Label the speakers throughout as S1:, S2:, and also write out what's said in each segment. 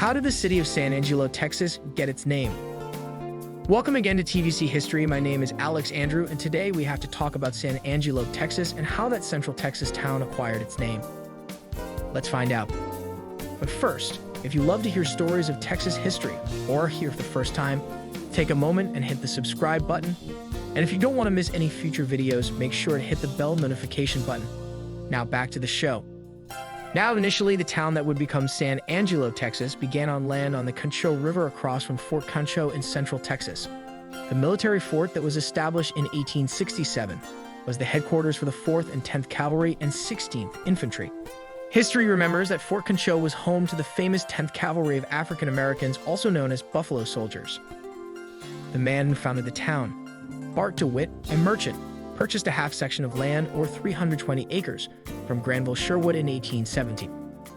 S1: How did the city of San Angelo, Texas, get its name? Welcome again to TVC History. My name is Alex Andrew, and today we have to talk about San Angelo, Texas, and how that central Texas town acquired its name. Let's find out. But first, if you love to hear stories of Texas history, or here for the first time, take a moment and hit the subscribe button. And if you don't want to miss any future videos, make sure to hit the bell notification button. Now back to the show. Now, initially, the town that would become San Angelo, Texas, began on land on the Concho River across from Fort Concho in central Texas. The military fort that was established in 1867 was the headquarters for the 4th and 10th Cavalry and 16th Infantry. History remembers that Fort Concho was home to the famous 10th Cavalry of African Americans, also known as Buffalo Soldiers. The man who founded the town, Bart DeWitt, a merchant, purchased a half-section of land, or 320 acres, from Granville Sherwood in 1870.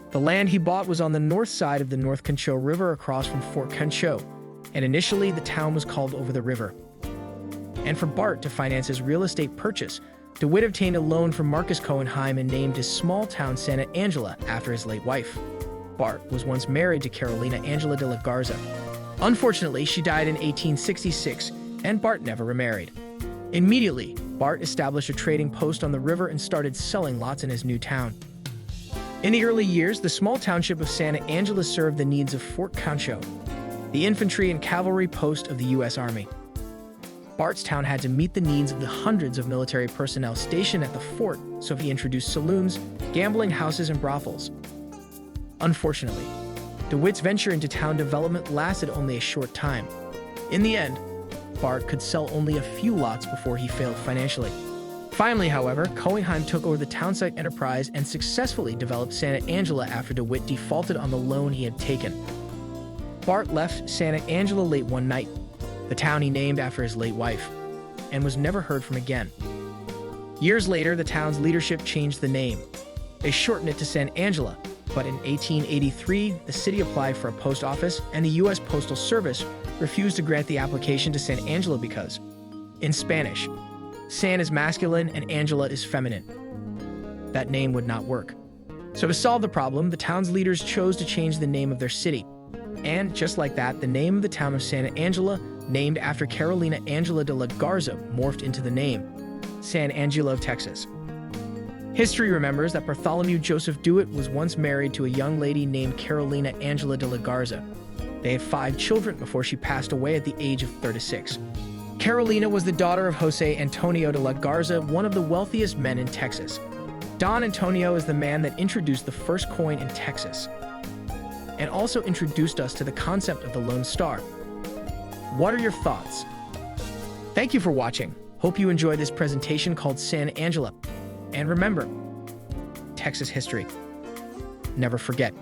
S1: The land he bought was on the north side of the North Concho River across from Fort Concho, and initially the town was called over the river. And for Bart to finance his real estate purchase, DeWitt obtained a loan from Marcus Cohenheim and named his small town Santa Angela after his late wife. Bart was once married to Carolina Angela de la Garza. Unfortunately, she died in 1866, and Bart never remarried. Immediately, Bart established a trading post on the river and started selling lots in his new town. In the early years, the small township of Santa Angela served the needs of Fort Concho, the infantry and cavalry post of the U.S. Army. Bart's town had to meet the needs of the hundreds of military personnel stationed at the fort, so he introduced saloons, gambling houses, and brothels. Unfortunately, DeWitt's venture into town development lasted only a short time. In the end, Bart could sell only a few lots before he failed financially. Finally, however, Cohenheim took over the townsite enterprise and successfully developed Santa Angela after DeWitt defaulted on the loan he had taken. Bart left Santa Angela late one night, the town he named after his late wife, and was never heard from again. Years later, the town's leadership changed the name. They shortened it to San Angela, but in 1883, the city applied for a post office, and the U.S. Postal Service refused to grant the application to San Angelo because, in Spanish, San is masculine and Angela is feminine. That name would not work. So to solve the problem, the town's leaders chose to change the name of their city. And just like that, the name of the town of Santa Angela, named after Carolina Angela de la Garza, morphed into the name San Angelo, Texas. History remembers that Bartholomew Joseph DeWitt was once married to a young lady named Carolina Angela de la Garza. They had 5 children before she passed away at the age of 36. Carolina was the daughter of Jose Antonio de la Garza, one of the wealthiest men in Texas. Don Antonio is the man that introduced the first coin in Texas, and also introduced us to the concept of the Lone Star. What are your thoughts? Thank you for watching. Hope you enjoyed this presentation called San Angela. And remember, Texas history. Never forget.